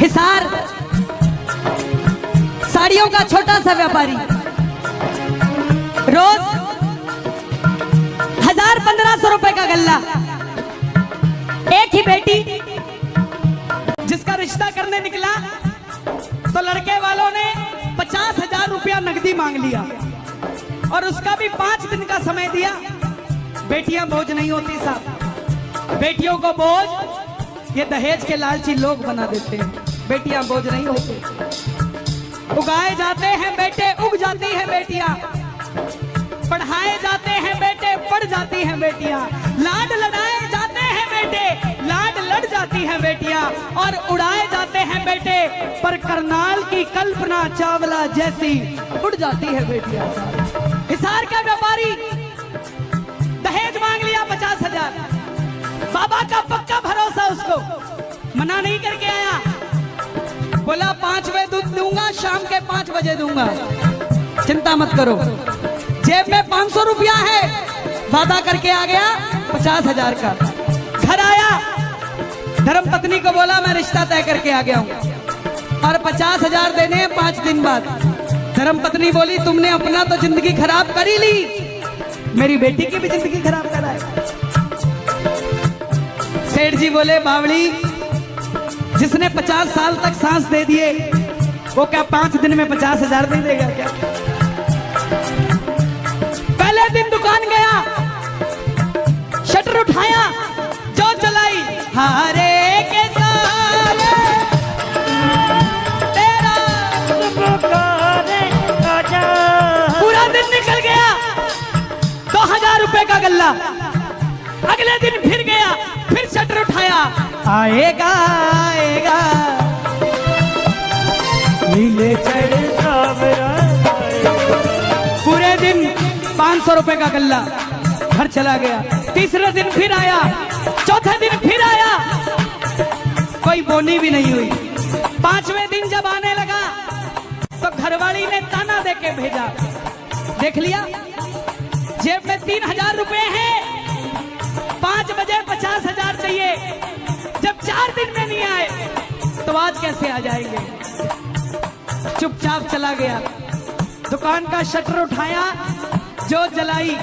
हिसार साड़ियों का छोटा सा व्यापारी रोज 1000-1500 रुपए का गल्ला। एक ही बेटी जिसका रिश्ता करने निकला तो लड़के वालों ने 50,000 रुपया नकदी मांग लिया और उसका भी 5 दिन का समय दिया। बेटियां बोझ नहीं होती साहब, बेटियों को बोझ ये दहेज के लालची लोग बना देते हैं। बेटियां बोझ नहीं होती, उगाए जाते हैं बेटे, उग जाती हैं बेटियां, पढ़ाए जाते हैं बेटे, पढ़ जाती हैं बेटियां, लाड लड़ाए जाते हैं बेटे, लाड लड़ जाती हैं बेटियां, और उड़ाए जाते हैं बेटे, पर करनाल की कल्पना चावला जैसी उड़ जाती है बेटियां। हिसार का व्यापारी दहेज मांग लिया 50,000। बाबा का पक्का भरोसा, उसको मना नहीं करके आया, बोला 5 बजे दूध दूंगा, शाम के 5 बजे दूंगा, चिंता मत करो। जेब में 500 रुपया है, वादा करके आ गया 50,000 का। घर आया, धर्मपत्नी को बोला मैं रिश्ता तय करके आ गया हूं और 50,000 देने हैं 5 दिन बाद। धर्मपत्नी बोली तुमने अपना तो जिंदगी खराब कर ही ली, मेरी बेटी की भी जिंदगी खराब कराए। सेठ जी बोले बावड़ी, जिसने 50 साल तक सांस दे दिए वो क्या 5 दिन में 50,000 नहीं देगा क्या? पहले दिन दुकान गया, शटर उठाया, जो चलाई, हारे के सारे तेरा पूरा दिन निकल गया। 2000 रुपए का गल्ला। अगले दिन फिर गया, फिर शटर उठाया, आएगा आएगा नीले पूरे दिन 500 रुपए का गल्ला। घर चला गया। तीसरे दिन फिर आया, चौथे दिन फिर आया, कोई बोनी भी नहीं हुई। 5वें दिन जब आने लगा तो घरवाली ने ताना देके भेजा, देख लिया जेब में 3000 रुपए हैं, 5 बजे 50,000 चाहिए। जब 4 दिन में नहीं आए तो आज कैसे आ जाएंगे? चुपचाप चला गया, दुकान का शटर उठाया, जो जलाई।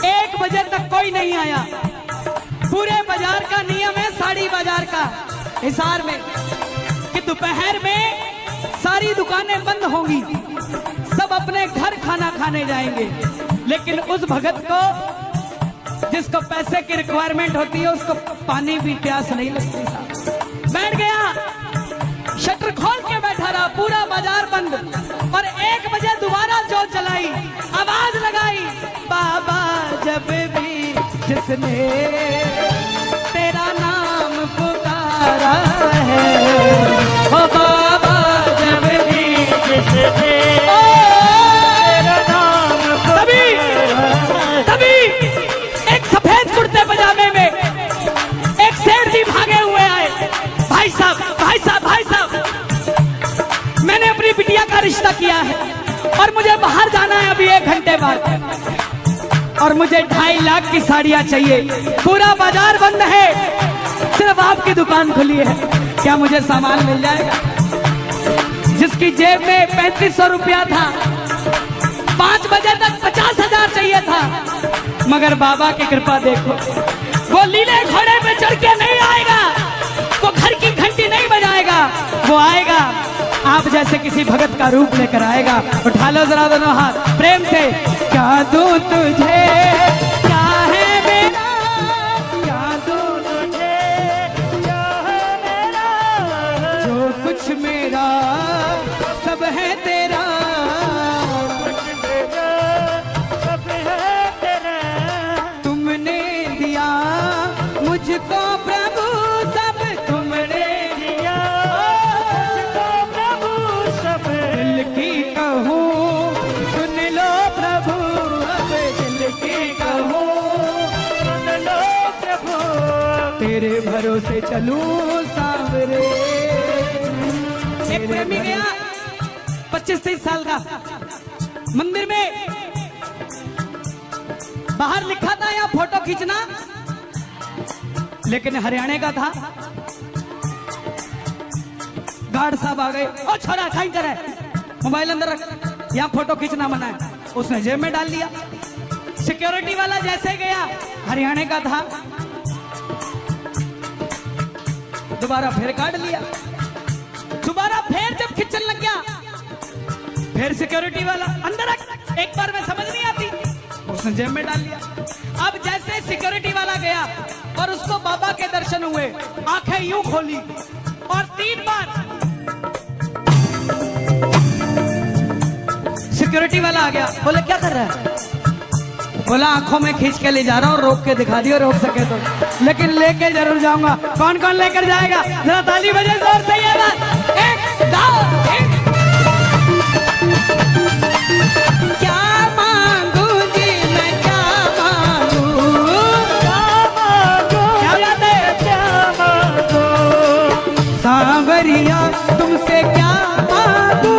1 बजे तक कोई नहीं आया। पूरे बाजार का नियम है, साड़ी बाजार का हिसार में, कि दोपहर में सारी दुकानें बंद होंगी, सब अपने घर खाना खाने जाएंगे। लेकिन उस भगत को, जिसको पैसे की रिक्वायरमेंट होती है, उसको पानी भी प्यास नहीं लगती। बैठ गया, शटर खोल के बैठा रहा, पूरा बाजार बंद। और 1 बजे दोबारा जो चलाई, आवाज लगाई, बाबा जब भी जिसने तेरा नाम पुकारा है, ओ बाबा जब भी जिसने तेरा नाम तभी एक सफेद कुर्ते पजामे में एक सेठ जी भागे हुए आए। भाई साहब, भाई साहब, भाई साहब, मैंने अपनी बिटिया का रिश्ता किया है और मुझे बाहर जाना है अभी 1 घंटे बाद, और मुझे 2.5 लाख की साड़ियां चाहिए। पूरा बाजार बंद है, सिर्फ आपकी दुकान खुली है, क्या मुझे सामान मिल जाएगा? जिसकी जेब में 3500 रुपया था, 5 बजे तक 50,000 चाहिए था, मगर बाबा की कृपा देखो, वो लीले घोड़े पे चढ़ के नहीं आएगा, वो घर की घंटी नहीं बजाएगा, वो आएगा आप जैसे किसी भगत का रूप लेकर आएगा। उठा लो जरा दोनों हाथ प्रेम से, क्या दूं तुझे, क्या है मेरा, क्या दूं तुझे, क्या है मेरा, जो कुछ मेरा सब है तेरा, सब है तेरा, तुमने दिया मुझको प्रभु, सब तुमने दिया मुझको प्रभु, सब दिल की कहूँ सुन लो प्रभु, अब दिल की कहूँ सुन लो प्रभु, तेरे भरोसे चलूं सांवरे। एक प्रेमी गया 25-30 साल का, मंदिर में बाहर लिखा था यहाँ फोटो खींचना, लेकिन हरियाणा का था। गार्ड साहब आ गए, ओ छोरा खाई करे, मोबाइल अंदर रख, यहाँ फोटो खींचना मना है। उसने जेब में डाल लिया। सिक्योरिटी वाला जैसे गया, हरियाणा का था, दोबारा फिर काट लिया। दोबारा फिर जब खिंचन लग गया, फिर सिक्योरिटी वाला अंदर रख, एक बार में समझ नहीं आती, उसने जेब में डाल लिया। अब जैसे सिक्योरिटी वाला गया और उसको बाबा के दर्शन हुए, आंखें यूं खोली और 3 बार सिक्योरिटी वाला आ गया। बोले क्या कर रहा है? बोला आंखों में खींच के ले जा रहा हूं, रोक के दिखा दियो, रोक सके तो, लेकिन लेके जरूर जाऊंगा। कौन कौन लेकर जाएगा? जरा ताली बजे जोर से ये बात। एक दो एक। क्या मांगू जी मैं, क्या मांगू, क्या मांगू, क्या बात है, क्या मांगू सांवरिया तुमसे, क्या मांगू,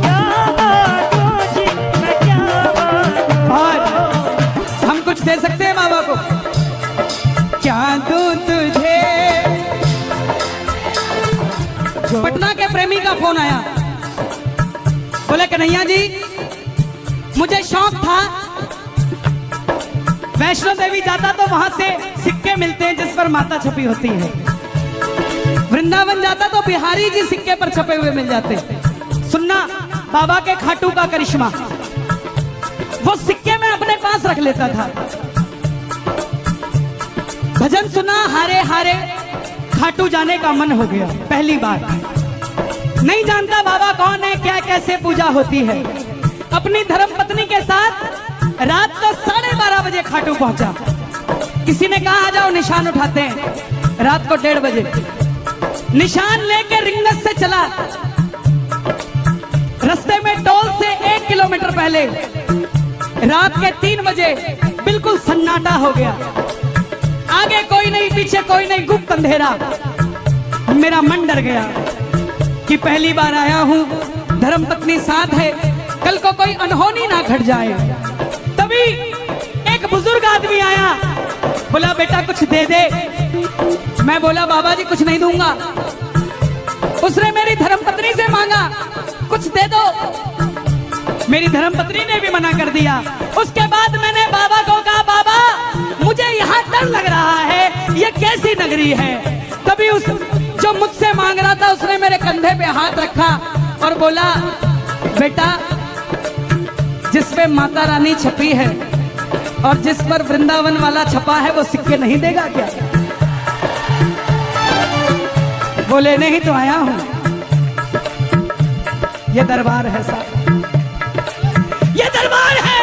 क्या मांगू जी मैं, क्या मांगू। और हम कुछ दे सकते हैं बाबा को? क्या दूं तुझे? पटना के प्रेमी का फोन आया, बोले कन्हैया जी मुझे शौक था, वैष्णो देवी जाता तो वहां से सिक्के मिलते हैं जिस पर माता छपी होती है, वृंदावन जाता तो बिहारी जी सिक्के पर छपे हुए मिल जाते। सुनना बाबा के खाटू का करिश्मा, वो सिक्के में अपने पास रख लेता था। भजन सुना, हारे हारे खाटू जाने का मन हो गया। पहली बार नहीं जानता बाबा कौन है, क्या कैसे पूजा होती है। अपनी धर्म पत्नी के साथ रात को 12:30 बजे खाटू पहुंचा। किसी ने कहा आ जाओ निशान उठाते हैं। रात को 1:30 बजे निशान लेके रिंगस से चला। रास्ते में टोल से 1 किलोमीटर पहले रात के 3 बजे बिल्कुल सन्नाटा हो गया। आगे कोई नहीं, पीछे कोई नहीं, गुप्त अंधेरा। मेरा मन डर गया कि पहली बार आया हूं, धर्मपत्नी साथ है, कल को कोई अनहोनी ना घट जाए। तभी एक बुजुर्ग आदमी आया, बोला बेटा कुछ दे दे। मैं बोला बाबा जी कुछ नहीं दूंगा। उसने मेरी धर्मपत्नी से मांगा कुछ दे दो, मेरी धर्मपत्नी ने भी मना कर दिया। उसके बाद मैंने बाबा को कहा बाबा मुझे यहाँ डर लग रहा है, ये कैसी नगरी है। तभी उस जो मुझसे मांग रहा था उसने मेरे कंधे पे हाथ रखा और बोला बेटा जिस पे माता रानी छपी है और जिस पर वृंदावन वाला छपा है वो सिक्के नहीं देगा क्या? बोले नहीं तो आया हूं, ये दरबार है साहब, ये दरबार है।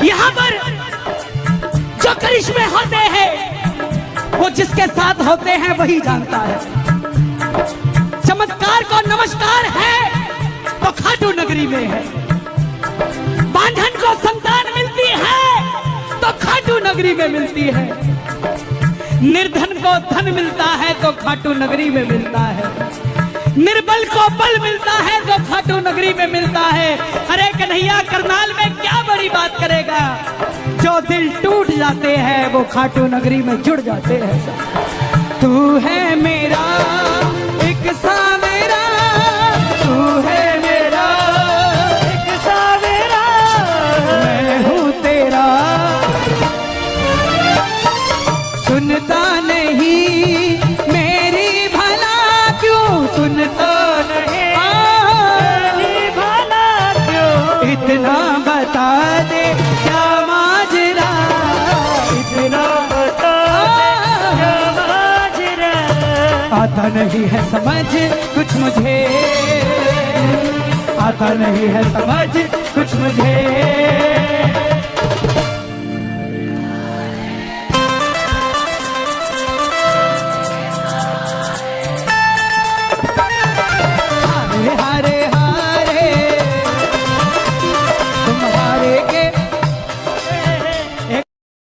यहां पर जो करिश्मे होते हैं वो जिसके साथ होते हैं वही जानता है। चमत्कार को नमस्कार है तो खाटू नगरी में है, बांधन को संतान मिलती है तो खाटू नगरी में मिलती है, निर्धन को धन मिलता है तो खाटू नगरी में मिलता है, निर्बल को बल मिलता है तो खाटू नगरी में मिलता है। अरे कन्हैया करनाल में क्या बड़ी बात करेगा, जो दिल टूट जाते हैं वो खाटू नगरी में जुड़ जाते हैं। तू है मेरा एक सावेरा, तू है मेरा एक सावेरा, मैं हूँ तेरा। सुनता नहीं मेरी भला क्यों, सुनता नहीं मेरी भला क्यों, इतना बता दे क्या माजरा, इतना बता दे क्या माजरा। आता नहीं है समझ कुछ मुझे, आता नहीं है समझ कुछ मुझे।